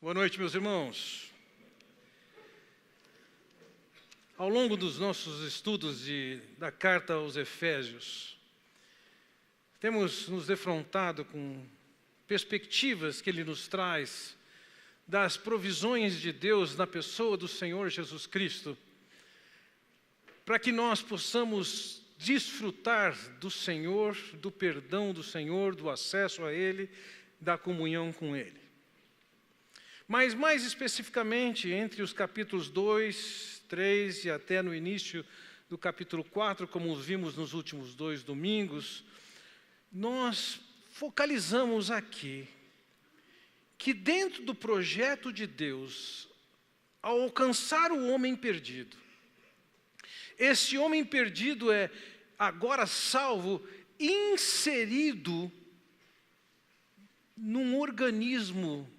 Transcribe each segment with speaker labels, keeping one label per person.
Speaker 1: Boa noite, meus irmãos. Ao longo dos nossos estudos da carta aos Efésios, temos nos defrontado com perspectivas que ele nos traz das provisões de Deus na pessoa do Senhor Jesus Cristo, para que nós possamos desfrutar do Senhor, do perdão do Senhor, do acesso a Ele, da comunhão com Ele. Mas mais especificamente, entre os capítulos 2, 3 e até no início do capítulo 4, como vimos nos últimos 2 domingos, nós focalizamos aqui que dentro do projeto de Deus, ao alcançar o homem perdido, esse homem perdido é agora salvo, inserido num organismo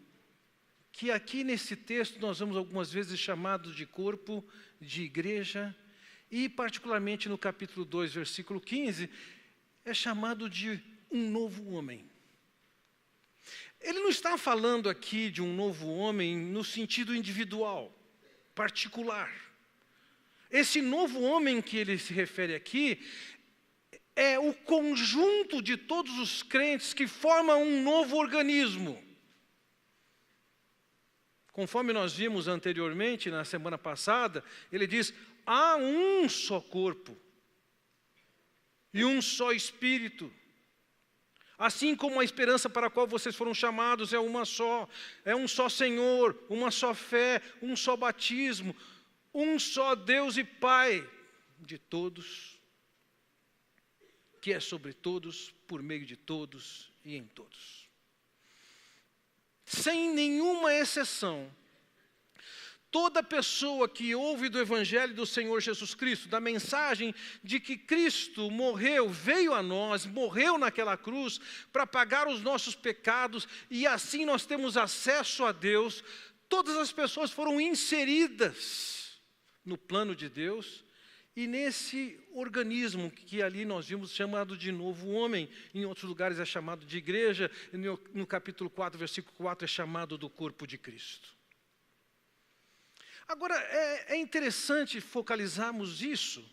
Speaker 1: que aqui nesse texto nós vamos algumas vezes chamado de corpo, de igreja, e particularmente no capítulo 2, versículo 15, é chamado de um novo homem. Ele não está falando aqui de um novo homem no sentido individual, particular. Esse novo homem que ele se refere aqui é o conjunto de todos os crentes que formam um novo organismo. Conforme nós vimos anteriormente, na semana passada, ele diz, há um só corpo e um só Espírito. Assim como a esperança para a qual vocês foram chamados é uma só, é um só Senhor, uma só fé, um só batismo, um só Deus e Pai de todos, que é sobre todos, por meio de todos e em todos. Sem nenhuma exceção, toda pessoa que ouve do Evangelho do Senhor Jesus Cristo, da mensagem de que Cristo morreu, veio a nós, morreu naquela cruz para pagar os nossos pecados e assim nós temos acesso a Deus, todas as pessoas foram inseridas no plano de Deus e nesse organismo que ali nós vimos chamado de novo homem, em outros lugares é chamado de igreja, no capítulo 4, versículo 4 é chamado do corpo de Cristo. Agora, é interessante focalizarmos isso,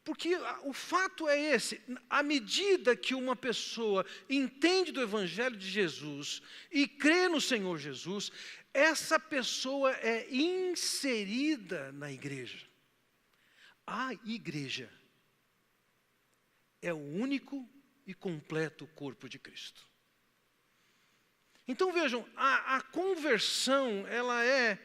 Speaker 1: porque o fato é esse, à medida que uma pessoa entende do Evangelho de Jesus e crê no Senhor Jesus, essa pessoa é inserida na igreja. A igreja é o único e completo corpo de Cristo. Então vejam, a conversão, ela é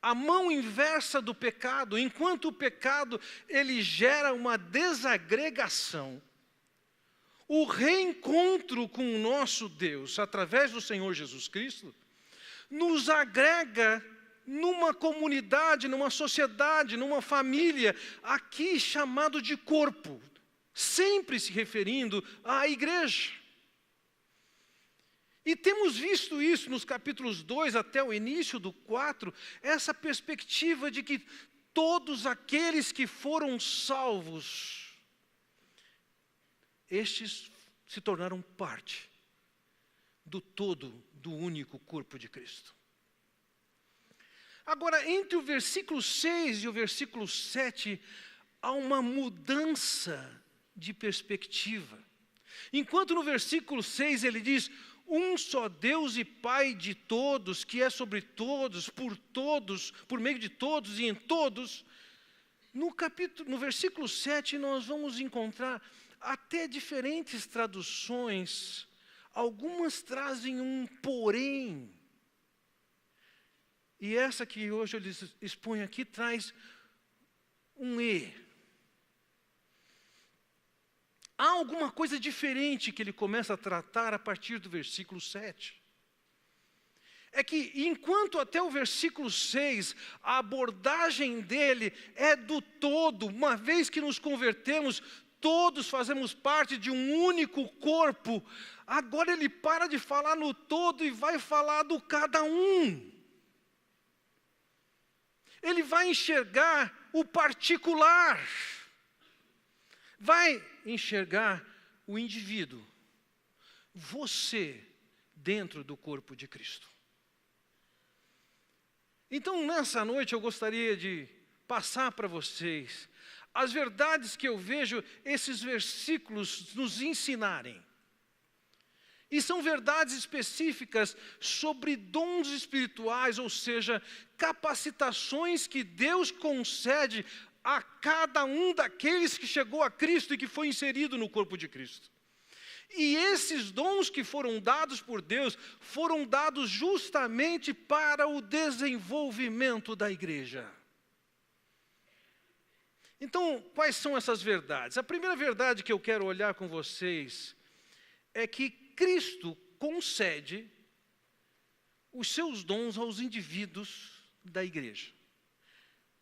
Speaker 1: a mão inversa do pecado. Enquanto o pecado, ele gera uma desagregação, o reencontro com o nosso Deus, através do Senhor Jesus Cristo, nos agrega numa comunidade, numa sociedade, numa família, aqui chamado de corpo, sempre se referindo à igreja. E temos visto isso nos capítulos 2 até o início do 4, essa perspectiva de que todos aqueles que foram salvos, estes se tornaram parte do todo, do único corpo de Cristo. Agora, entre o versículo 6 e o versículo 7, há uma mudança de perspectiva. Enquanto no versículo 6 ele diz, um só Deus e Pai de todos, que é sobre todos, por meio de todos e em todos, no versículo 7 nós vamos encontrar até diferentes traduções, algumas trazem um porém, e essa que hoje eu lhes exponho aqui traz um e. Há alguma coisa diferente que ele começa a tratar a partir do versículo 7. É que enquanto até o versículo 6, a abordagem dele é do todo, uma vez que nos convertemos, todos fazemos parte de um único corpo, agora ele para de falar no todo e vai falar do cada um. Ele vai enxergar o particular, vai enxergar o indivíduo, você dentro do corpo de Cristo. Então, nessa noite, eu gostaria de passar para vocês as verdades que eu vejo esses versículos nos ensinarem. E são verdades específicas sobre dons espirituais, ou seja, capacitações que Deus concede a cada um daqueles que chegou a Cristo e que foi inserido no corpo de Cristo. E esses dons que foram dados por Deus, foram dados justamente para o desenvolvimento da igreja. Então, quais são essas verdades? A primeira verdade que eu quero olhar com vocês é que Cristo concede os seus dons aos indivíduos da igreja.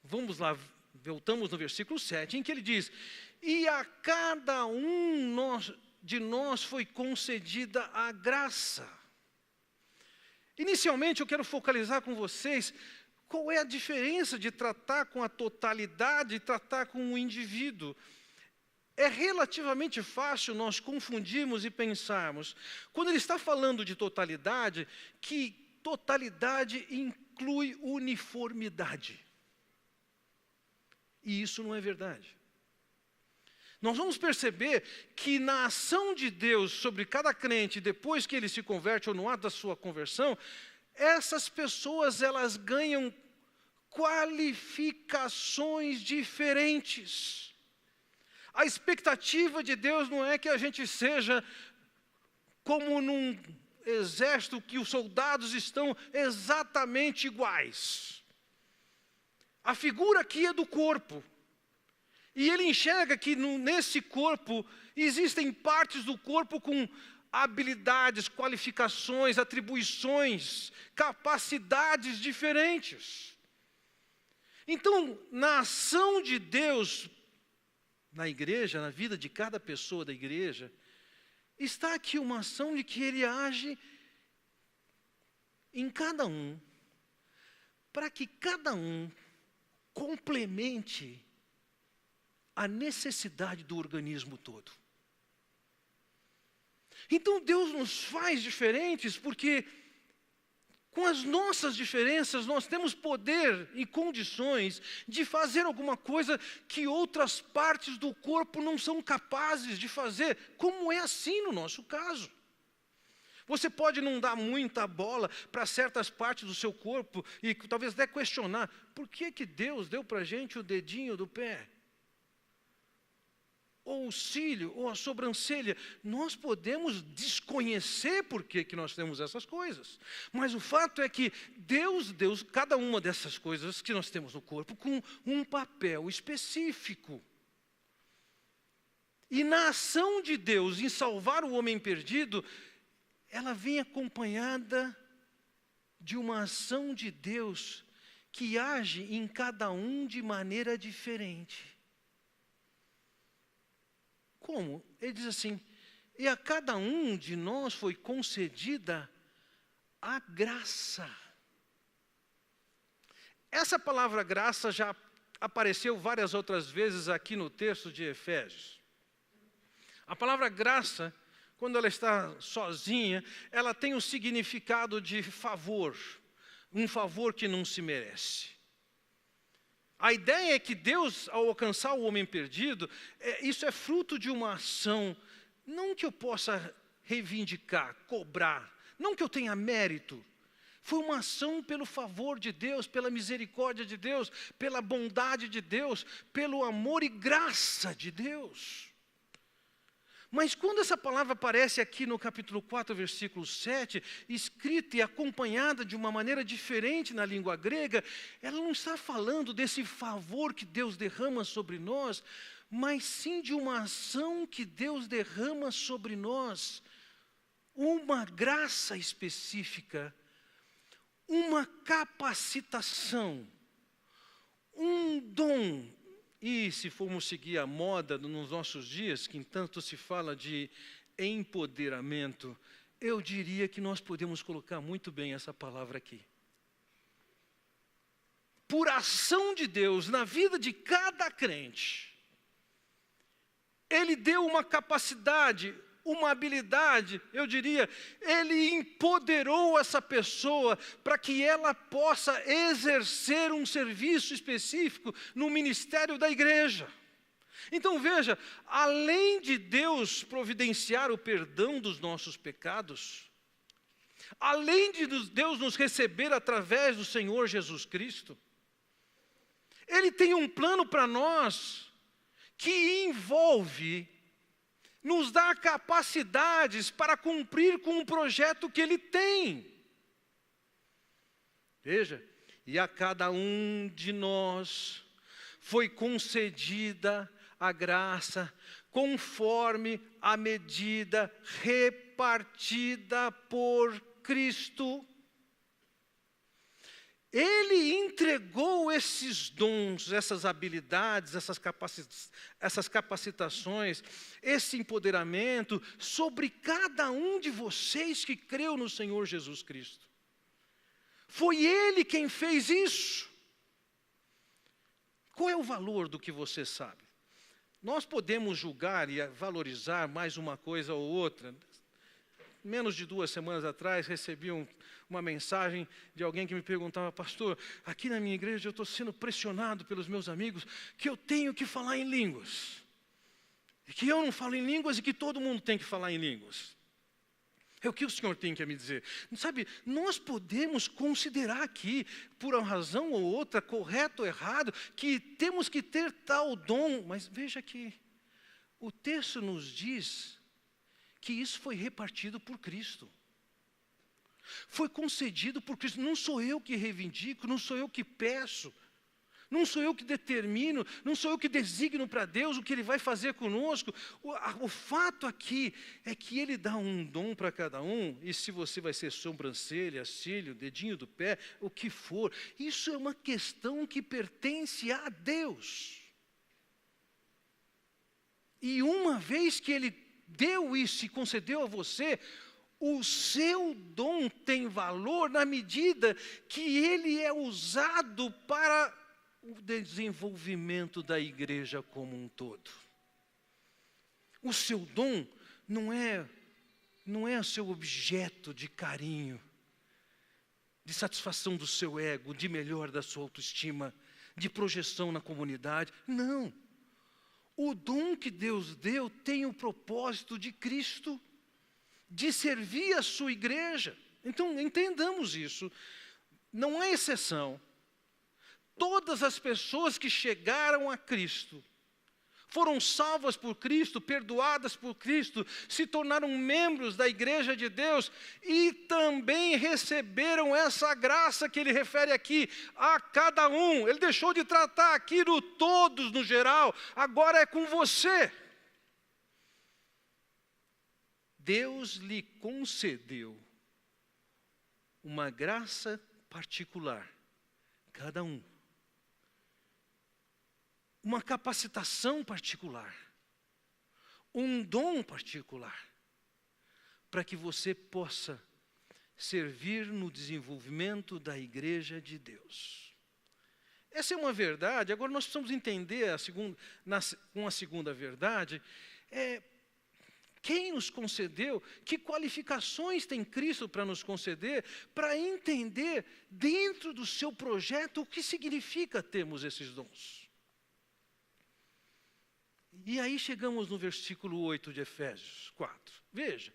Speaker 1: Vamos lá, voltamos no versículo 7, em que ele diz: e a cada um de nós foi concedida a graça. Inicialmente eu quero focalizar com vocês qual é a diferença de tratar com a totalidade e tratar com o indivíduo. É relativamente fácil nós confundirmos e pensarmos, quando ele está falando de totalidade, que totalidade inclui uniformidade. E isso não é verdade. Nós vamos perceber que na ação de Deus sobre cada crente, depois que ele se converte ou no ato da sua conversão, essas pessoas elas ganham qualificações diferentes. A expectativa de Deus não é que a gente seja como num exército que os soldados estão exatamente iguais. A figura aqui é do corpo. E ele enxerga que nesse corpo existem partes do corpo com habilidades, qualificações, atribuições, capacidades diferentes. Então, na ação de Deus, na igreja, na vida de cada pessoa da igreja, está aqui uma ação de que Ele age em cada um, para que cada um complemente a necessidade do organismo todo. Então Deus nos faz diferentes porque com as nossas diferenças nós temos poder e condições de fazer alguma coisa que outras partes do corpo não são capazes de fazer, como é assim no nosso caso. Você pode não dar muita bola para certas partes do seu corpo e talvez até questionar, por que Deus deu para a gente o dedinho do pé? Ou o cílio, ou a sobrancelha, nós podemos desconhecer por que nós temos essas coisas. Mas o fato é que Deus deu cada uma dessas coisas que nós temos no corpo com um papel específico. E na ação de Deus em salvar o homem perdido, ela vem acompanhada de uma ação de Deus que age em cada um de maneira diferente. Como? Ele diz assim, e a cada um de nós foi concedida a graça. Essa palavra graça já apareceu várias outras vezes aqui no texto de Efésios. A palavra graça, quando ela está sozinha, ela tem o significado de favor, um favor que não se merece. A ideia é que Deus, ao alcançar o homem perdido, isso é fruto de uma ação, não que eu possa reivindicar, cobrar, não que eu tenha mérito. Foi uma ação pelo favor de Deus, pela misericórdia de Deus, pela bondade de Deus, pelo amor e graça de Deus. Mas quando essa palavra aparece aqui no capítulo 4, versículo 7, escrita e acompanhada de uma maneira diferente na língua grega, ela não está falando desse favor que Deus derrama sobre nós, mas sim de uma ação que Deus derrama sobre nós, uma graça específica, uma capacitação, um dom. E se formos seguir a moda nos nossos dias, que tanto se fala de empoderamento, eu diria que nós podemos colocar muito bem essa palavra aqui. Por ação de Deus na vida de cada crente, Ele deu uma capacidade, uma habilidade, eu diria, Ele empoderou essa pessoa para que ela possa exercer um serviço específico no ministério da igreja. Então veja, além de Deus providenciar o perdão dos nossos pecados, além de Deus nos receber através do Senhor Jesus Cristo, Ele tem um plano para nós que envolve nos dar capacidades para cumprir com o projeto que Ele tem. Veja, e a cada um de nós foi concedida a graça conforme a medida repartida por Cristo. Ele entregou esses dons, essas habilidades, essas capacitações, esse empoderamento sobre cada um de vocês que creu no Senhor Jesus Cristo. Foi Ele quem fez isso. Qual é o valor do que você sabe? Nós podemos julgar e valorizar mais uma coisa ou outra. Menos de 2 semanas atrás, recebi uma mensagem de alguém que me perguntava: pastor, aqui na minha igreja eu estou sendo pressionado pelos meus amigos que eu tenho que falar em línguas. E que eu não falo em línguas e que todo mundo tem que falar em línguas. É o que o Senhor tem que me dizer. Sabe, nós podemos considerar aqui, por uma razão ou outra, correto ou errado, que temos que ter tal dom. Mas veja que o texto nos diz que isso foi repartido por Cristo. Foi concedido por Cristo. Não sou eu que reivindico, não sou eu que peço, não sou eu que determino, não sou eu que designo para Deus o que Ele vai fazer conosco. O fato aqui é que Ele dá um dom para cada um, e se você vai ser sobrancelha, cílio, dedinho do pé, o que for, isso é uma questão que pertence a Deus. E uma vez que Ele deu isso e concedeu a você, o seu dom tem valor na medida que ele é usado para o desenvolvimento da igreja como um todo. O seu dom não é o seu objeto de carinho, de satisfação do seu ego, de melhor da sua autoestima, de projeção na comunidade. Não. O dom que Deus deu tem o propósito de Cristo, de servir a sua igreja. Então, entendamos isso. Não é exceção. Todas as pessoas que chegaram a Cristo, foram salvas por Cristo, perdoadas por Cristo, se tornaram membros da igreja de Deus e também receberam essa graça que ele refere aqui a cada um. Ele deixou de tratar aqui no todos, no geral, agora é com você. Deus lhe concedeu uma graça particular, cada um. Uma capacitação particular, um dom particular, para que você possa servir no desenvolvimento da igreja de Deus. Essa é uma verdade. Agora nós precisamos entender uma segunda verdade, quem nos concedeu, que qualificações tem Cristo para nos conceder, para entender dentro do seu projeto o que significa termos esses dons. E aí chegamos no versículo 8 de Efésios 4. Veja,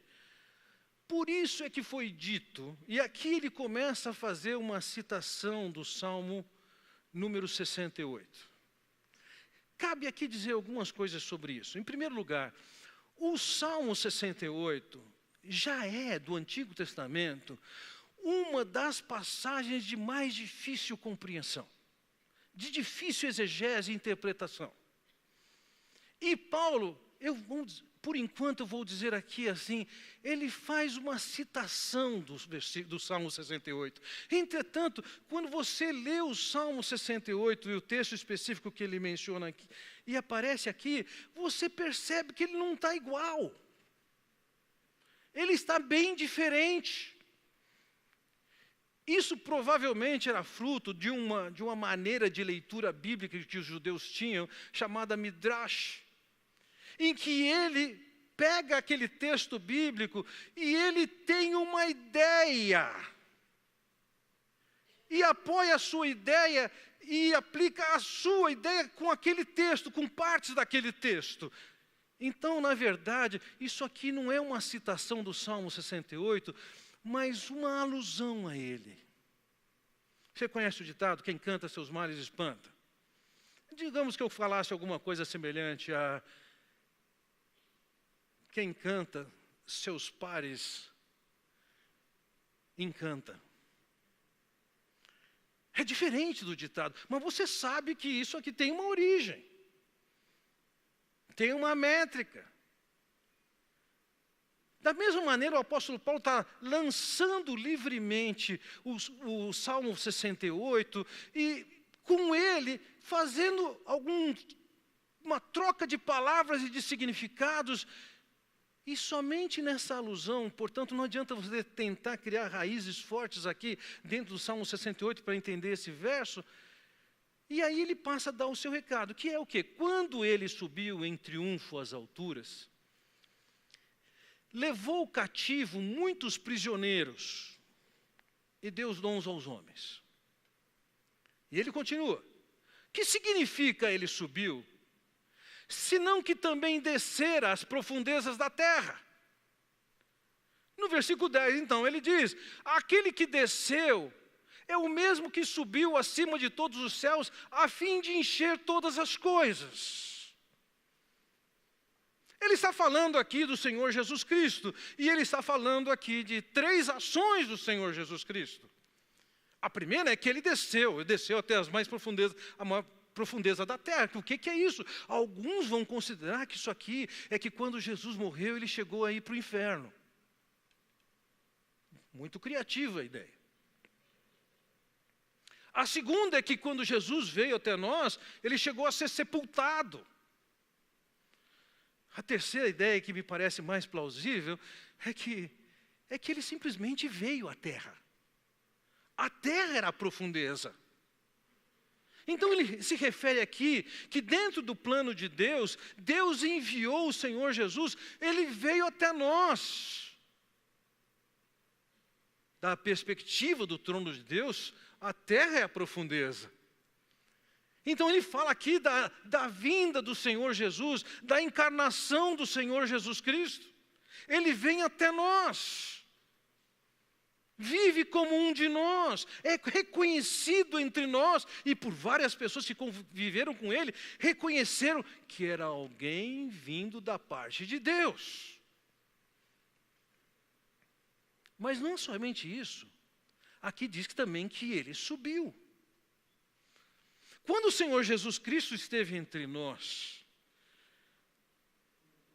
Speaker 1: por isso é que foi dito, e aqui ele começa a fazer uma citação do Salmo número 68. Cabe aqui dizer algumas coisas sobre isso. Em primeiro lugar, o Salmo 68 já é, do Antigo Testamento, uma das passagens de mais difícil compreensão, de difícil exegese e interpretação. E Paulo, por enquanto eu vou dizer aqui assim, ele faz uma citação do Salmo 68. Entretanto, quando você lê o Salmo 68 e o texto específico que ele menciona aqui, e aparece aqui, você percebe que ele não está igual. Ele está bem diferente. Isso provavelmente era fruto de uma maneira de leitura bíblica que os judeus tinham, chamada Midrash, em que ele pega aquele texto bíblico e ele tem uma ideia. E apoia a sua ideia e aplica a sua ideia com aquele texto, com partes daquele texto. Então, na verdade, isso aqui não é uma citação do Salmo 68, mas uma alusão a ele. Você conhece o ditado, quem canta seus males espanta? Digamos que eu falasse alguma coisa semelhante a quem canta seus pares encanta. É diferente do ditado, mas você sabe que isso aqui tem uma origem. Tem uma métrica. Da mesma maneira, o apóstolo Paulo está lançando livremente o Salmo 68 e, com ele, fazendo uma troca de palavras e de significados. E somente nessa alusão, portanto, não adianta você tentar criar raízes fortes aqui dentro do Salmo 68 para entender esse verso. E aí ele passa a dar o seu recado, que é o quê? Quando ele subiu em triunfo às alturas, levou cativo muitos prisioneiros e deu os dons aos homens. E ele continua. Que significa ele subiu? Senão que também descer às profundezas da terra. No versículo 10, então, ele diz, aquele que desceu é o mesmo que subiu acima de todos os céus, a fim de encher todas as coisas. Ele está falando aqui do Senhor Jesus Cristo, e ele está falando aqui de 3 ações do Senhor Jesus Cristo. A primeira é que ele desceu até as mais profundezas, a maior profundeza da terra. O que é isso? Alguns vão considerar que isso aqui é que quando Jesus morreu, ele chegou aí para o inferno. Muito criativa a ideia. A segunda é que quando Jesus veio até nós, ele chegou a ser sepultado. A terceira ideia, que me parece mais plausível, é que ele simplesmente veio à terra. A terra era a profundeza. Então ele se refere aqui que dentro do plano de Deus, Deus enviou o Senhor Jesus, ele veio até nós. Da perspectiva do trono de Deus, a terra é a profundeza. Então ele fala aqui da vinda do Senhor Jesus, da encarnação do Senhor Jesus Cristo. Ele vem até nós. Vive como um de nós, é reconhecido entre nós, e por várias pessoas que conviveram com ele, reconheceram que era alguém vindo da parte de Deus. Mas não somente isso, aqui diz que também que ele subiu. Quando o Senhor Jesus Cristo esteve entre nós,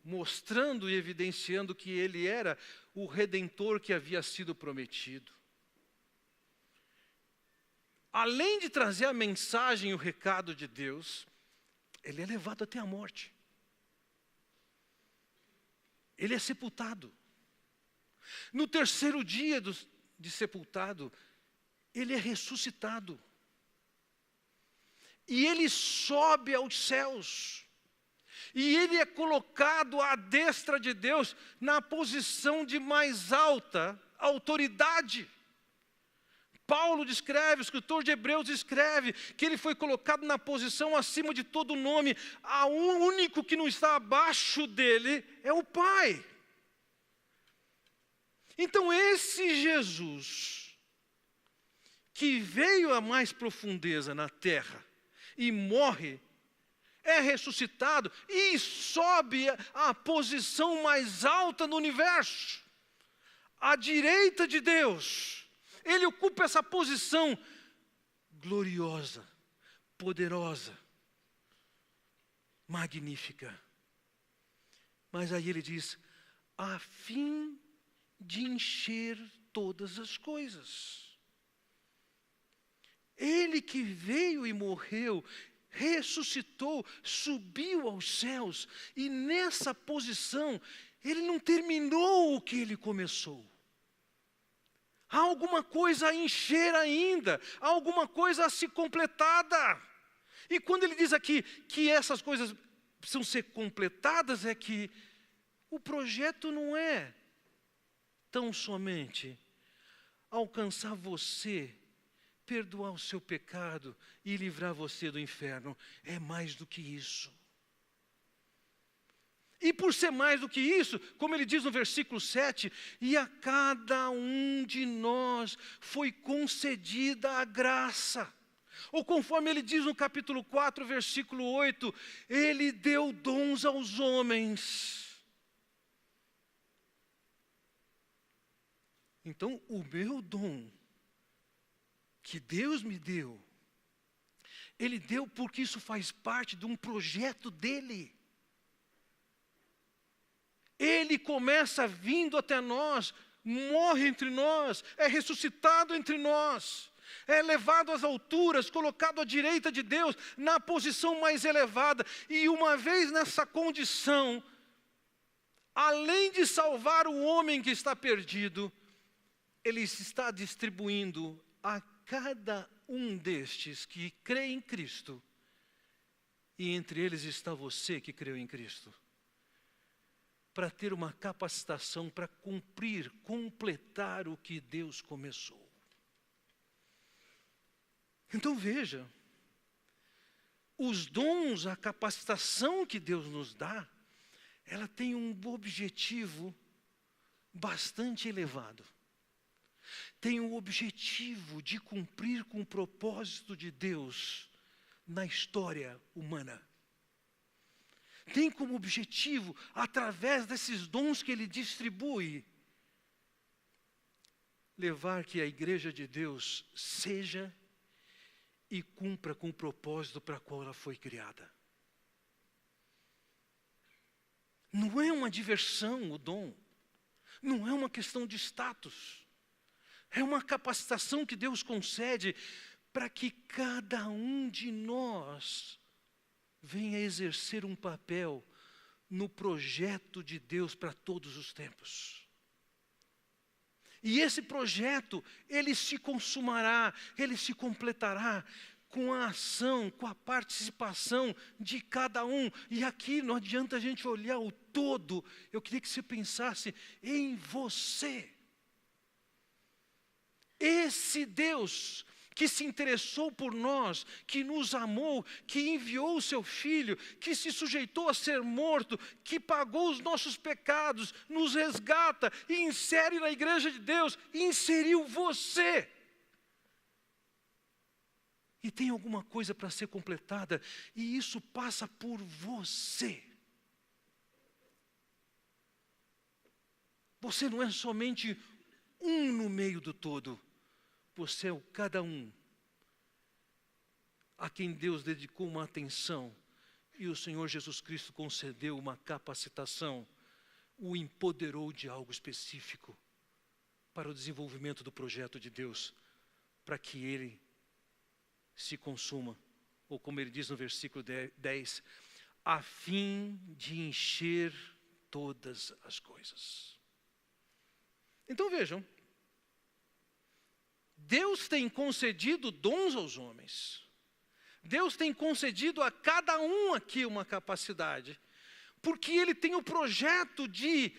Speaker 1: mostrando e evidenciando que ele era o Redentor que havia sido prometido. Além de trazer a mensagem e o recado de Deus, ele é levado até a morte. Ele é sepultado. No terceiro dia de sepultado, ele é ressuscitado. E ele sobe aos céus. E ele é colocado à destra de Deus na posição de mais alta autoridade. Paulo descreve, o escritor de Hebreus escreve, que ele foi colocado na posição acima de todo nome. O único que não está abaixo dele é o Pai. Então esse Jesus, que veio à mais profundeza na terra e morre, é ressuscitado e sobe à posição mais alta no universo, à direita de Deus. Ele ocupa essa posição gloriosa, poderosa, magnífica. Mas aí ele diz, a fim de encher todas as coisas. Ele que veio e morreu, ressuscitou, subiu aos céus, e nessa posição, ele não terminou o que ele começou. Há alguma coisa a encher ainda, há alguma coisa a ser completada. E quando ele diz aqui que essas coisas precisam ser completadas, é que O projeto não é tão somente alcançar você, perdoar o seu pecado e livrar você do inferno. É mais do que isso. E por ser mais do que isso, como ele diz no versículo 7, e a cada um de nós foi concedida a graça. Ou conforme ele diz no capítulo 4, versículo 8, ele deu dons aos homens. Então, o meu dom, que Deus me deu, Ele deu porque isso faz parte de um projeto dEle. Ele começa vindo até nós, morre entre nós, é ressuscitado entre nós, é levado às alturas, colocado à direita de Deus, na posição mais elevada. E uma vez nessa condição, além de salvar o homem que está perdido, Ele está distribuindo a cada um destes que crê em Cristo, e entre eles está você que creu em Cristo, para ter uma capacitação para cumprir, completar o que Deus começou. Então veja, os dons, a capacitação que Deus nos dá, ela tem um objetivo bastante elevado. Tem o objetivo de cumprir com o propósito de Deus na história humana. Tem como objetivo, através desses dons que Ele distribui, levar que a igreja de Deus seja e cumpra com o propósito para o qual ela foi criada. Não é uma diversão o dom, não é uma questão de status. É uma capacitação que Deus concede para que cada um de nós venha exercer um papel no projeto de Deus para todos os tempos. E esse projeto, ele se consumará, ele se completará com a ação, com a participação de cada um. E aqui não adianta a gente olhar o todo, eu queria que você pensasse em você. Esse Deus que se interessou por nós, que nos amou, que enviou o seu Filho, que se sujeitou a ser morto, que pagou os nossos pecados, nos resgata e insere na igreja de Deus, inseriu você. E tem alguma coisa para ser completada, e isso passa por você. Você não é somente um no meio do todo. Você é o cada um a quem Deus dedicou uma atenção e o Senhor Jesus Cristo concedeu uma capacitação, o empoderou de algo específico para o desenvolvimento do projeto de Deus, para que ele se consuma, ou como ele diz no versículo 10, a fim de encher todas as coisas. Então vejam, Deus tem concedido dons aos homens. Deus tem concedido a cada um aqui uma capacidade, porque Ele tem o projeto de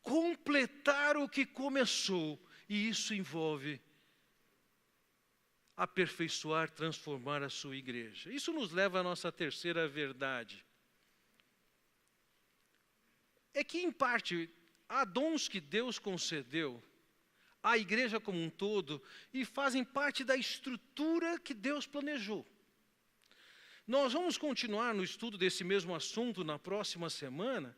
Speaker 1: completar o que começou, e isso envolve aperfeiçoar, transformar a sua igreja. Isso nos leva à nossa terceira verdade. É que, em parte, há dons que Deus concedeu à igreja como um todo e fazem parte da estrutura que Deus planejou. Nós vamos continuar no estudo desse mesmo assunto na próxima semana,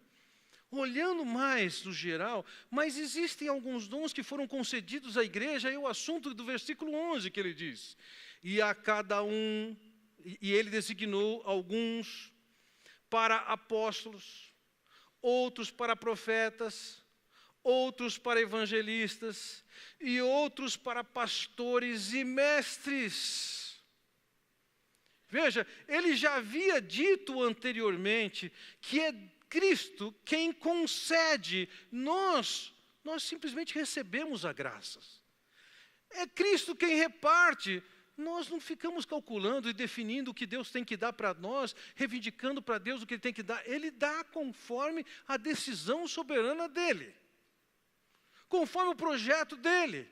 Speaker 1: olhando mais no geral, mas existem alguns dons que foram concedidos à igreja, e o assunto do versículo 11 que ele diz, e a cada um, e ele designou alguns para apóstolos, outros para profetas, outros para evangelistas, e outros para pastores e mestres. Veja, ele já havia dito anteriormente que é Cristo quem concede, nós simplesmente recebemos a graça. É Cristo quem reparte, nós não ficamos calculando e definindo o que Deus tem que dar para nós, reivindicando para Deus o que Ele tem que dar. Ele dá conforme a decisão soberana dEle, conforme o projeto dEle.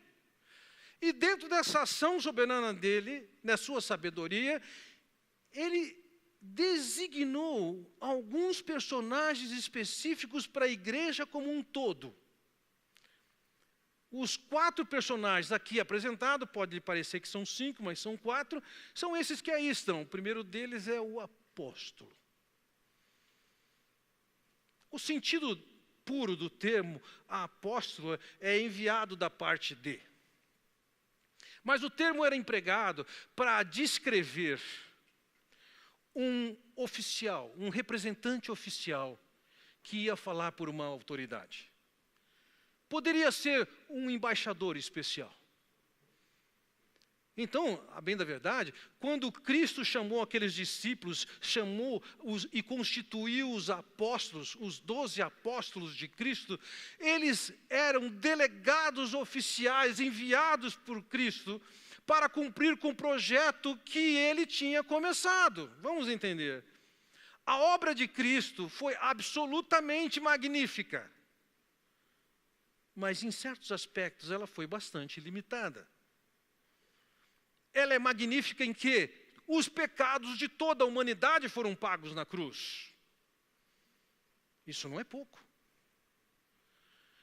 Speaker 1: E dentro dessa ação soberana dEle, na sua sabedoria, Ele designou alguns personagens específicos para a igreja como um todo. Os 4 personagens aqui apresentados, pode parecer que são 5, mas são 4, são esses que aí estão. O primeiro deles é o apóstolo. O sentido puro do termo apóstolo é enviado da parte de. Mas o termo era empregado para descrever um oficial, um representante oficial que ia falar por uma autoridade. Poderia ser um embaixador especial. Então, a bem da verdade, quando Cristo chamou aqueles discípulos, chamou-os e constituiu os apóstolos, os 12 apóstolos de Cristo, eles eram delegados oficiais enviados por Cristo para cumprir com o projeto que Ele tinha começado. Vamos entender. A obra de Cristo foi absolutamente magnífica, mas em certos aspectos ela foi bastante limitada. Ela é magnífica em que os pecados de toda a humanidade foram pagos na cruz. Isso não é pouco.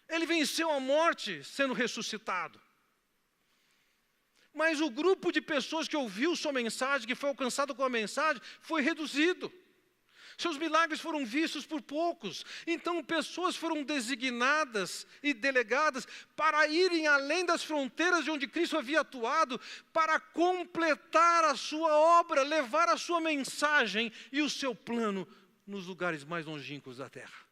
Speaker 1: Ele venceu a morte sendo ressuscitado. Mas o grupo de pessoas que ouviu sua mensagem, que foi alcançado com a mensagem, foi reduzido. Seus milagres foram vistos por poucos. Então, pessoas foram designadas e delegadas para irem além das fronteiras de onde Cristo havia atuado, para completar a sua obra, levar a sua mensagem e o seu plano nos lugares mais longínquos da terra.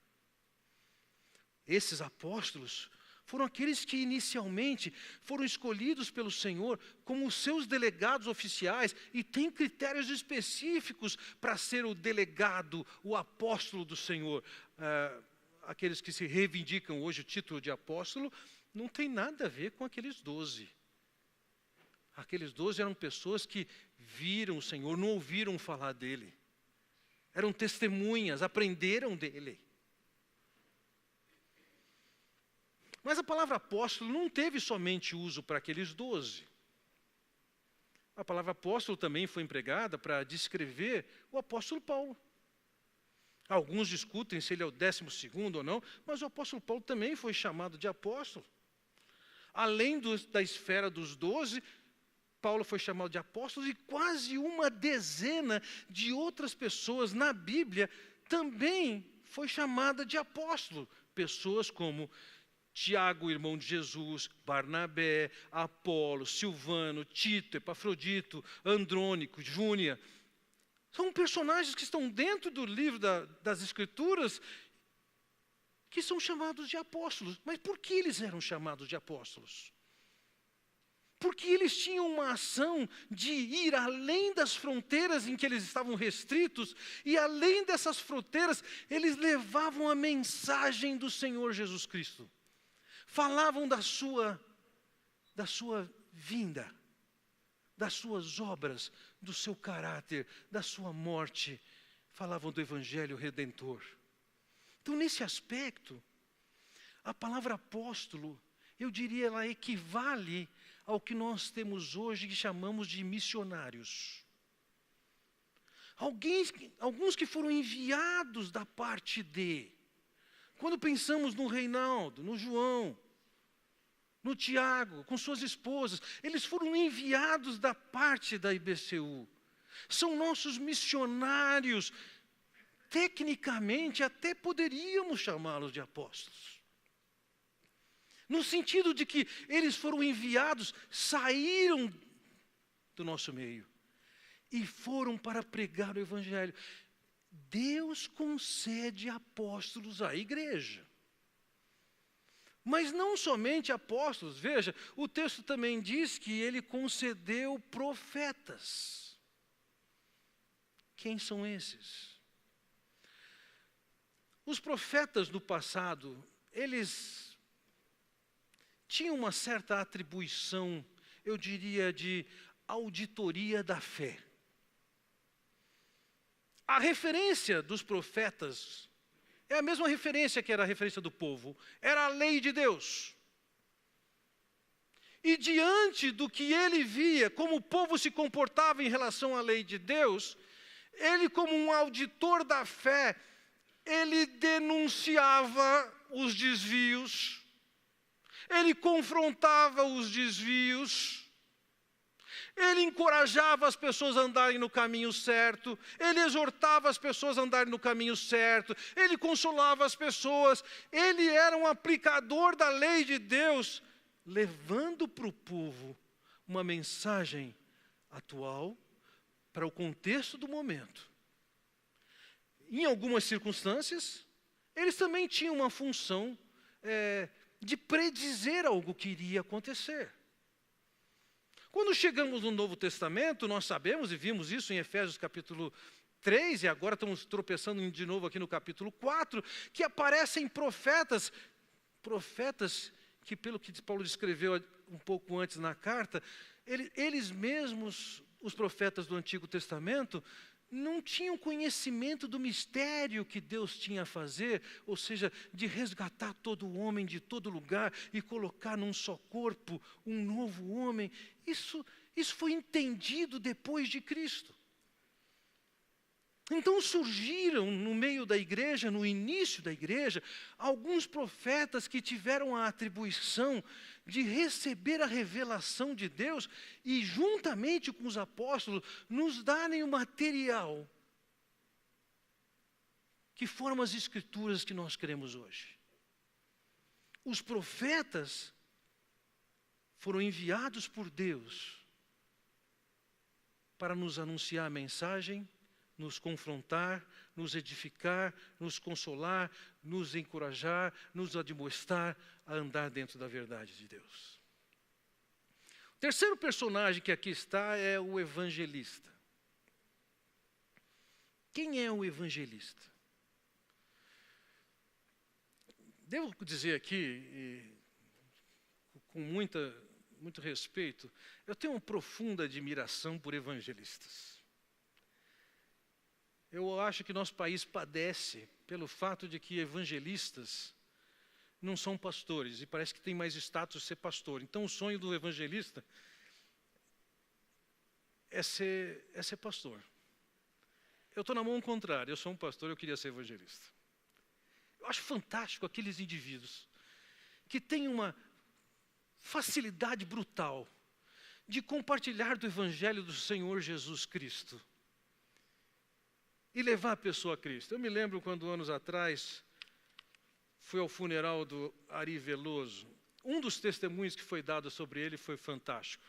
Speaker 1: Esses apóstolos foram aqueles que inicialmente foram escolhidos pelo Senhor como os seus delegados oficiais e têm critérios específicos para ser o delegado, o apóstolo do Senhor. Aqueles que se reivindicam hoje o título de apóstolo, não tem nada a ver com aqueles 12. Aqueles 12 eram pessoas que viram o Senhor, não ouviram falar dele. Eram testemunhas, aprenderam dele. Mas a palavra apóstolo não teve somente uso para aqueles 12. A palavra apóstolo também foi empregada para descrever o apóstolo Paulo. Alguns discutem se ele é o 12º ou não, mas o apóstolo Paulo também foi chamado de apóstolo. Além da esfera dos 12, Paulo foi chamado de apóstolo e quase uma dezena de outras pessoas na Bíblia também foi chamada de apóstolo. Pessoas como Tiago, irmão de Jesus, Barnabé, Apolo, Silvano, Tito, Epafrodito, Andrônico, Júnia. São personagens que estão dentro do livro das Escrituras que são chamados de apóstolos. Mas por que eles eram chamados de apóstolos? Porque eles tinham uma ação de ir além das fronteiras em que eles estavam restritos, e além dessas fronteiras, eles levavam a mensagem do Senhor Jesus Cristo. Falavam da sua vinda, das suas obras, do seu caráter, da sua morte. Falavam do Evangelho Redentor. Então, nesse aspecto, a palavra apóstolo, eu diria, ela equivale ao que nós temos hoje que chamamos de missionários. Alguns que foram enviados da parte de. Quando pensamos no Reinaldo, no João, no Tiago, com suas esposas, eles foram enviados da parte da IBCU. São nossos missionários. Tecnicamente, até poderíamos chamá-los de apóstolos. No sentido de que eles foram enviados, saíram do nosso meio e foram para pregar o Evangelho. Deus concede apóstolos à igreja. Mas não somente apóstolos, veja, o texto também diz que ele concedeu profetas. Quem são esses? Os profetas do passado, eles tinham uma certa atribuição, eu diria, de auditoria da fé. A referência dos profetas é a mesma referência que era a referência do povo. Era a lei de Deus. E diante do que ele via, como o povo se comportava em relação à lei de Deus, ele, como um auditor da fé, ele denunciava os desvios, ele confrontava os desvios, ele encorajava as pessoas a andarem no caminho certo, ele exortava as pessoas a andarem no caminho certo, ele consolava as pessoas, ele era um aplicador da lei de Deus, levando para o povo uma mensagem atual para o contexto do momento. Em algumas circunstâncias, eles também tinham uma função de predizer algo que iria acontecer. Quando chegamos no Novo Testamento, nós sabemos, e vimos isso em Efésios capítulo 3, e agora estamos tropeçando de novo aqui no capítulo 4, que aparecem profetas que, pelo que Paulo descreveu um pouco antes na carta, eles mesmos, os profetas do Antigo Testamento, não tinham conhecimento do mistério que Deus tinha a fazer, ou seja, de resgatar todo o homem de todo lugar e colocar num só corpo um novo homem. Isso foi entendido depois de Cristo. Então surgiram no meio da igreja, no início da igreja, alguns profetas que tiveram a atribuição de receber a revelação de Deus e, juntamente com os apóstolos, nos darem o material que forma as escrituras que nós queremos hoje. Os profetas foram enviados por Deus para nos anunciar a mensagem, nos confrontar, nos edificar, nos consolar, nos encorajar, nos admoestar a andar dentro da verdade de Deus. O terceiro personagem que aqui está é o evangelista. Quem é o evangelista? Devo dizer aqui, com muito respeito, eu tenho uma profunda admiração por evangelistas. Eu acho que nosso país padece pelo fato de que evangelistas não são pastores, e parece que tem mais status ser pastor. Então o sonho do evangelista é ser pastor. Eu estou na mão contrária, eu sou um pastor, eu queria ser evangelista. Eu acho fantástico aqueles indivíduos que têm uma facilidade brutal de compartilhar do evangelho do Senhor Jesus Cristo e levar a pessoa a Cristo. Eu me lembro quando, anos atrás, fui ao funeral do Ari Veloso. Um dos testemunhos que foi dado sobre ele foi fantástico.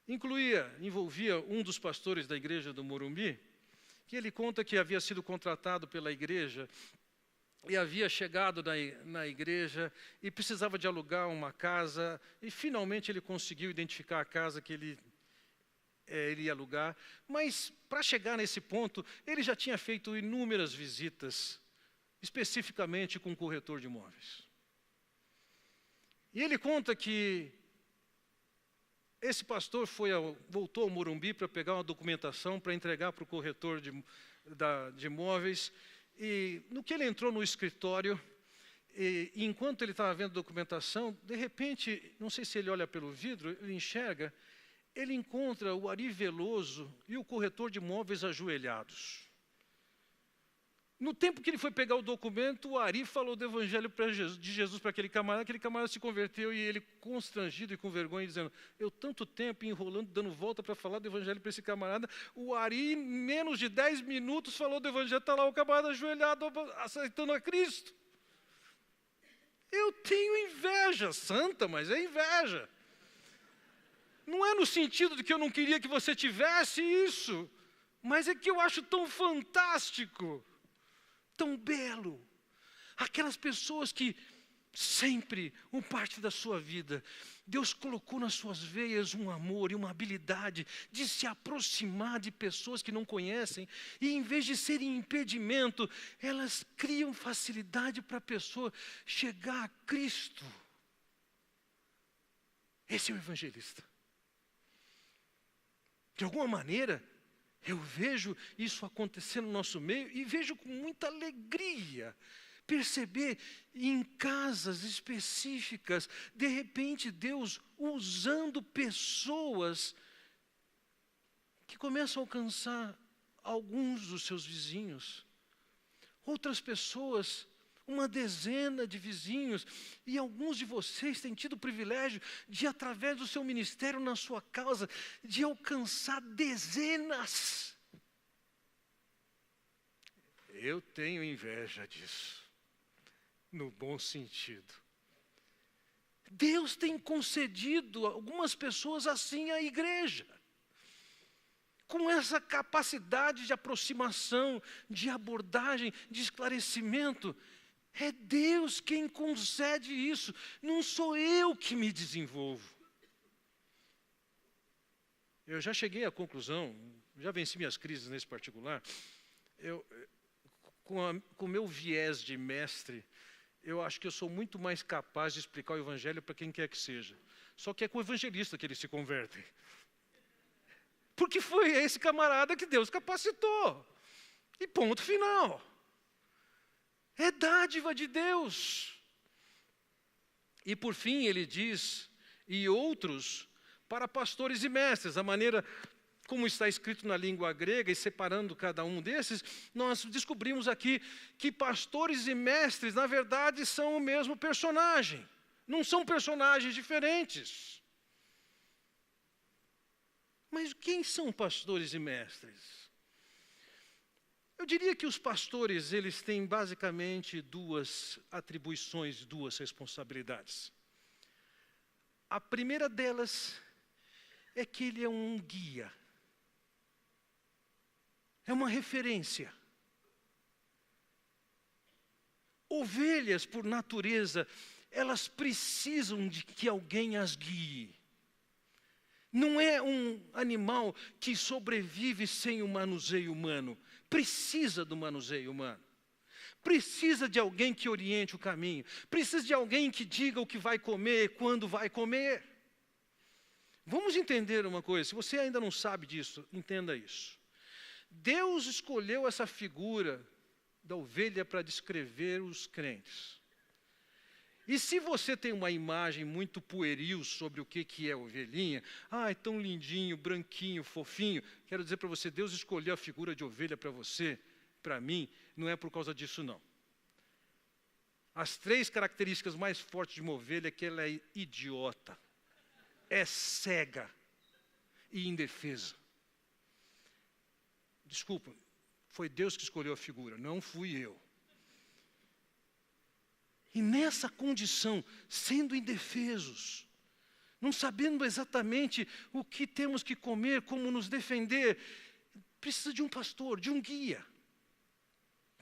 Speaker 1: Envolvia um dos pastores da igreja do Morumbi, que ele conta que havia sido contratado pela igreja e havia chegado na igreja e precisava de alugar uma casa, e finalmente ele conseguiu identificar a casa que ele ia alugar, mas para chegar nesse ponto, ele já tinha feito inúmeras visitas, especificamente com um corretor de imóveis. E ele conta que esse pastor voltou ao Morumbi para pegar uma documentação para entregar para o corretor de imóveis, e no que ele entrou no escritório, e enquanto ele estava vendo a documentação, de repente, não sei se ele olha pelo vidro, ele encontra o Ari Veloso e o corretor de imóveis ajoelhados. No tempo que ele foi pegar o documento, o Ari falou do evangelho de Jesus para aquele camarada se converteu, e ele, constrangido e com vergonha, dizendo: eu tanto tempo enrolando, dando volta para falar do evangelho para esse camarada, o Ari, em menos de 10 minutos, falou do evangelho, está lá o camarada ajoelhado, aceitando a Cristo. Eu tenho inveja, santa, mas é inveja. Não é no sentido de que eu não queria que você tivesse isso, mas é que eu acho tão fantástico, tão belo. Aquelas pessoas que sempre, uma parte da sua vida, Deus colocou nas suas veias um amor e uma habilidade de se aproximar de pessoas que não conhecem, e em vez de serem impedimento, elas criam facilidade para a pessoa chegar a Cristo. Esse é o evangelista. De alguma maneira, eu vejo isso acontecer no nosso meio e vejo com muita alegria perceber em casas específicas, de repente Deus usando pessoas que começam a alcançar alguns dos seus vizinhos, outras pessoas, uma dezena de vizinhos, e alguns de vocês têm tido o privilégio de, através do seu ministério na sua casa, de alcançar dezenas. Eu tenho inveja disso, no bom sentido. Deus tem concedido algumas pessoas assim à igreja, com essa capacidade de aproximação, de abordagem, de esclarecimento. É Deus quem concede isso, não sou eu que me desenvolvo. Eu já cheguei à conclusão, já venci minhas crises nesse particular, com o meu viés de mestre, eu acho que eu sou muito mais capaz de explicar o evangelho para quem quer que seja. Só que é com o evangelista que eles se convertem. Porque foi esse camarada que Deus capacitou. E ponto final. É dádiva de Deus. E por fim ele diz, e outros para pastores e mestres. A maneira como está escrito na língua grega, e separando cada um desses, nós descobrimos aqui que pastores e mestres, na verdade, são o mesmo personagem. Não são personagens diferentes. Mas quem são pastores e mestres? Eu diria que os pastores, eles têm basicamente duas atribuições, duas responsabilidades. A primeira delas é que ele é um guia. É uma referência. Ovelhas, por natureza, elas precisam de que alguém as guie. Não é um animal que sobrevive sem o manuseio humano. Precisa do manuseio humano. Precisa de alguém que oriente o caminho. Precisa de alguém que diga o que vai comer, quando vai comer. Vamos entender uma coisa. Se você ainda não sabe disso, entenda isso. Deus escolheu essa figura da ovelha para descrever os crentes. E se você tem uma imagem muito pueril sobre o que é ovelhinha, é tão lindinho, branquinho, fofinho, quero dizer para você, Deus escolheu a figura de ovelha para você, para mim, não é por causa disso não. As 3 características mais fortes de uma ovelha é que ela é idiota, é cega e indefesa. Desculpa, foi Deus que escolheu a figura, não fui eu. E nessa condição, sendo indefesos, não sabendo exatamente o que temos que comer, como nos defender, precisa de um pastor, de um guia,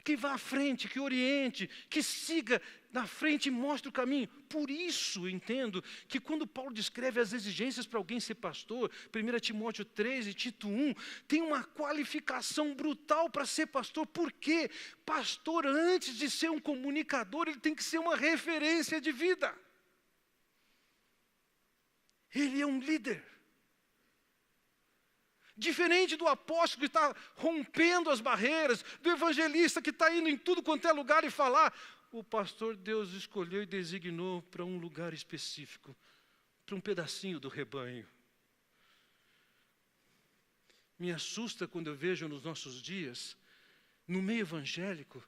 Speaker 1: que vá à frente, que oriente, que siga na frente e mostre o caminho. Por isso, entendo que quando Paulo descreve as exigências para alguém ser pastor, 1 Timóteo 3 e Tito 1, tem uma qualificação brutal para ser pastor. Por quê? Pastor, antes de ser um comunicador, ele tem que ser uma referência de vida. Ele é um líder. Diferente do apóstolo que está rompendo as barreiras, do evangelista que está indo em tudo quanto é lugar e falar, o pastor Deus escolheu e designou para um lugar específico, para um pedacinho do rebanho. Me assusta quando eu vejo nos nossos dias, no meio evangélico,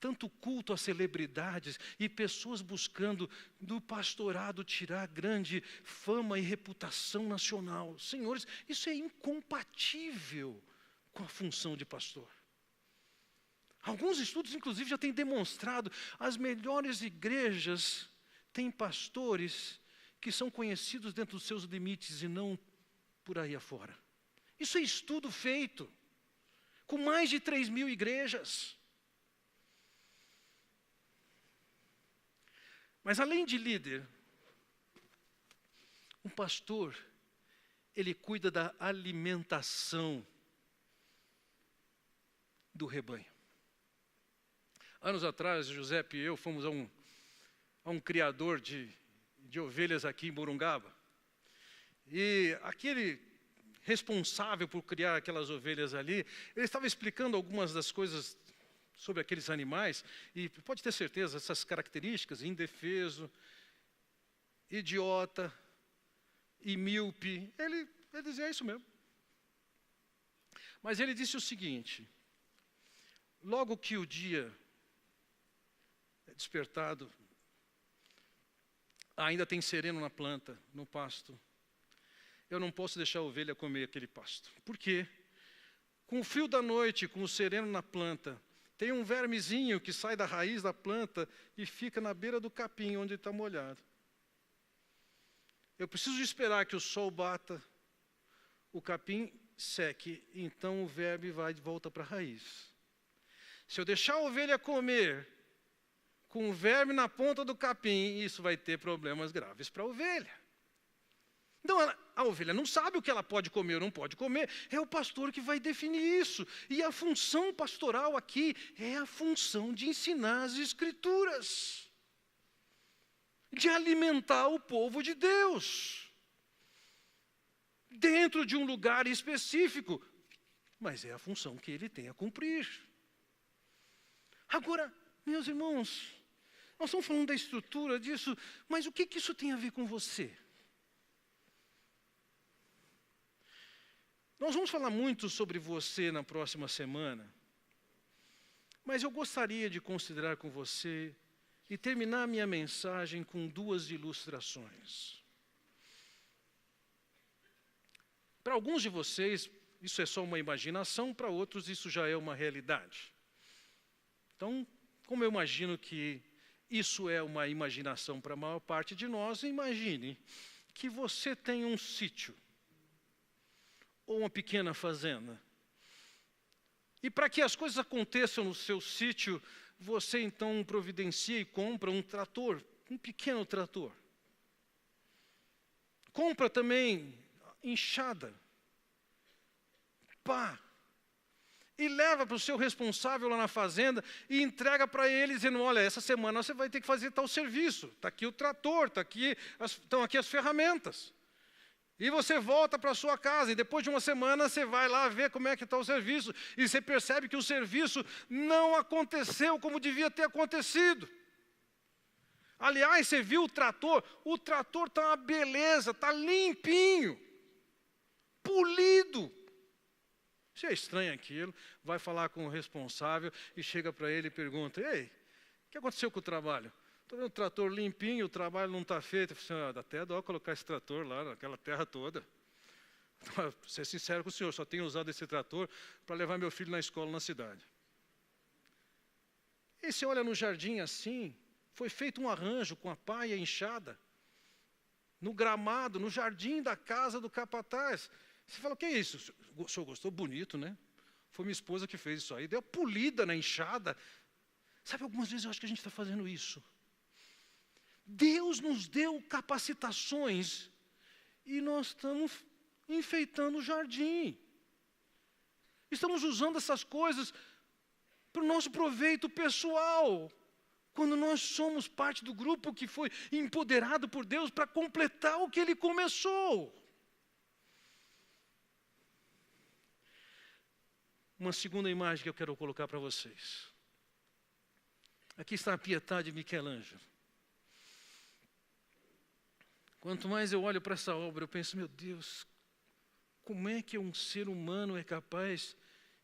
Speaker 1: tanto culto a celebridades e pessoas buscando do pastorado tirar grande fama e reputação nacional. Senhores, isso é incompatível com a função de pastor. Alguns estudos, inclusive, já têm demonstrado as melhores igrejas têm pastores que são conhecidos dentro dos seus limites e não por aí afora. Isso é estudo feito com mais de 3.000 igrejas. Mas além de líder, um pastor, ele cuida da alimentação do rebanho. Anos atrás, Giuseppe e eu fomos a um criador de ovelhas aqui em Morungaba. E aquele responsável por criar aquelas ovelhas ali, ele estava explicando algumas das coisas sobre aqueles animais, e pode ter certeza, essas características, indefeso, idiota e míope, ele dizia isso mesmo. Mas ele disse o seguinte: logo que o dia é despertado, ainda tem sereno na planta, no pasto, eu não posso deixar a ovelha comer aquele pasto. Por quê? Com o frio da noite, com o sereno na planta, tem um vermezinho que sai da raiz da planta e fica na beira do capim, onde está molhado. Eu preciso esperar que o sol bata, o capim seque, então o verme vai de volta para a raiz. Se eu deixar a ovelha comer com o verme na ponta do capim, isso vai ter problemas graves para a ovelha. Então, a ovelha não sabe o que ela pode comer ou não pode comer, é o pastor que vai definir isso. E a função pastoral aqui é a função de ensinar as Escrituras, de alimentar o povo de Deus, dentro de um lugar específico, mas é a função que ele tem a cumprir. Agora, meus irmãos, nós estamos falando da estrutura disso, mas o que isso tem a ver com você? Nós vamos falar muito sobre você na próxima semana, mas eu gostaria de considerar com você e terminar minha mensagem com duas ilustrações. Para alguns de vocês, isso é só uma imaginação, para outros isso já é uma realidade. Então, como eu imagino que isso é uma imaginação para a maior parte de nós, imagine que você tem um sítio ou uma pequena fazenda. E para que as coisas aconteçam no seu sítio, você então providencia e compra um trator, um pequeno trator. Compra também enxada, pá, e leva para o seu responsável lá na fazenda e entrega para ele, dizendo: olha, essa semana você vai ter que fazer tal serviço, está aqui o trator, estão aqui as ferramentas. E você volta para a sua casa, e depois de uma semana você vai lá ver como é que está o serviço, e você percebe que o serviço não aconteceu como devia ter acontecido. Aliás, você viu o trator está uma beleza, está limpinho, polido. Você é estranho aquilo, vai falar com o responsável e chega para ele e pergunta: ei, o que aconteceu com o trabalho? Estou vendo o trator limpinho, o trabalho não está feito. Eu falei assim: dá até dó colocar esse trator lá naquela terra toda. Para ser sincero com o senhor, só tenho usado esse trator para levar meu filho na escola na cidade. E você olha no jardim assim, foi feito um arranjo com a pá e a enxada, no gramado, no jardim da casa do capataz. Você fala: o que é isso? O senhor gostou? Bonito, né? Foi minha esposa que fez isso aí, deu polida na enxada. Sabe, algumas vezes eu acho que a gente está fazendo isso. Deus nos deu capacitações e nós estamos enfeitando o jardim. Estamos usando essas coisas para o nosso proveito pessoal, quando nós somos parte do grupo que foi empoderado por Deus para completar o que Ele começou. Uma segunda imagem que eu quero colocar para vocês. Aqui está a Pietà de Michelangelo. Quanto mais eu olho para essa obra, eu penso: meu Deus, como é que um ser humano é capaz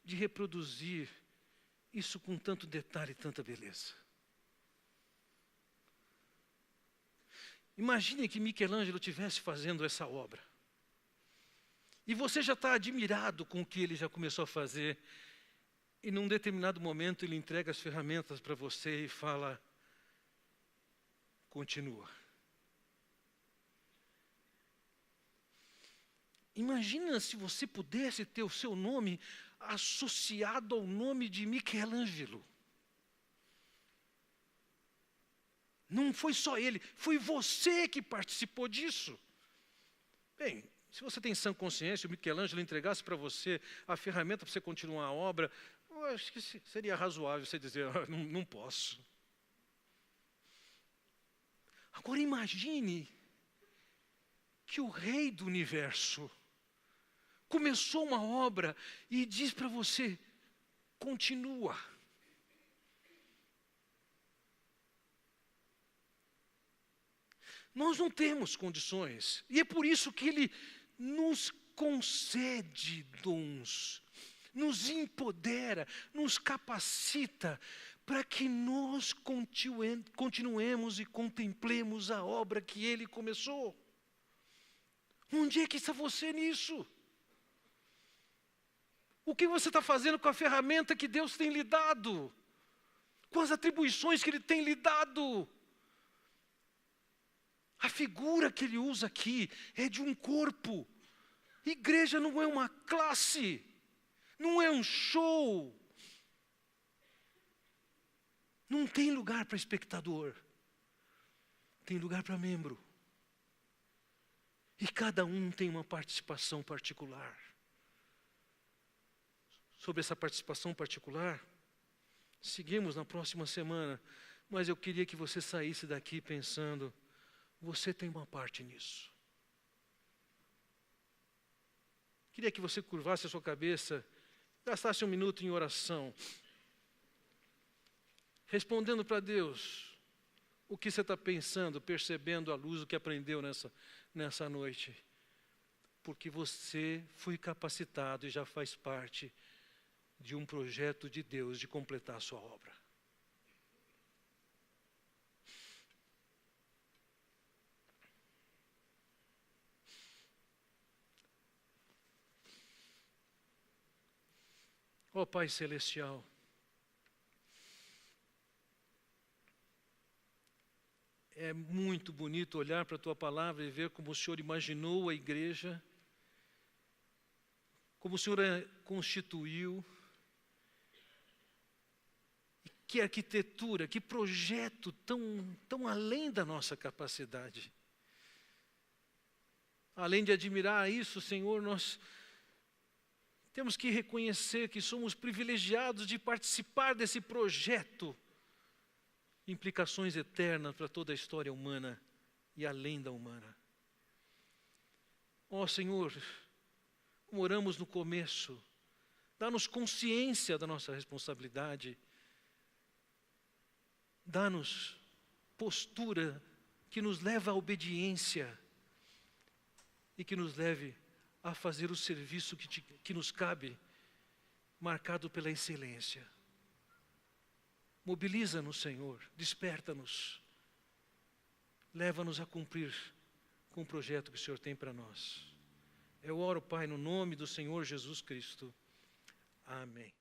Speaker 1: de reproduzir isso com tanto detalhe e tanta beleza? Imagine que Michelangelo estivesse fazendo essa obra. E você já está admirado com o que ele já começou a fazer. E num determinado momento ele entrega as ferramentas para você e fala: continua. Imagina se você pudesse ter o seu nome associado ao nome de Michelangelo. Não foi só ele, foi você que participou disso. Bem, se você tem sã consciência, o Michelangelo entregasse para você a ferramenta para você continuar a obra, eu acho que seria razoável você dizer: não posso. Agora imagine que o Rei do Universo, com começou uma obra e diz para você: continua. Nós não temos condições, e é por isso que Ele nos concede dons, nos empodera, nos capacita, para que nós continuemos e contemplemos a obra que Ele começou. Onde é que está você nisso? O que você está fazendo com a ferramenta que Deus tem lhe dado? Com as atribuições que Ele tem lhe dado? A figura que Ele usa aqui é de um corpo. Igreja não é uma classe, não é um show. Não tem lugar para espectador, tem lugar para membro. E cada um tem uma participação particular. Sobre essa participação particular, seguimos na próxima semana, mas eu queria que você saísse daqui pensando: você tem uma parte nisso. Queria que você curvasse a sua cabeça, gastasse um minuto em oração, respondendo para Deus o que você está pensando, percebendo à luz do que aprendeu nessa noite. Porque você foi capacitado e já faz parte de um projeto de Deus de completar a sua obra. Ó Pai Celestial, é muito bonito olhar para a Tua palavra e ver como o Senhor imaginou a igreja, como o Senhor a constituiu, que arquitetura, que projeto tão além da nossa capacidade. Além de admirar isso, Senhor, nós temos que reconhecer que somos privilegiados de participar desse projeto. Implicações eternas para toda a história humana e além da humana. Ó Senhor, como oramos no começo, dá-nos consciência da nossa responsabilidade, dá-nos postura que nos leva à obediência e que nos leve a fazer o serviço que nos cabe, marcado pela excelência. Mobiliza-nos, Senhor, desperta-nos, leva-nos a cumprir com o projeto que o Senhor tem para nós. Eu oro, Pai, no nome do Senhor Jesus Cristo. Amém.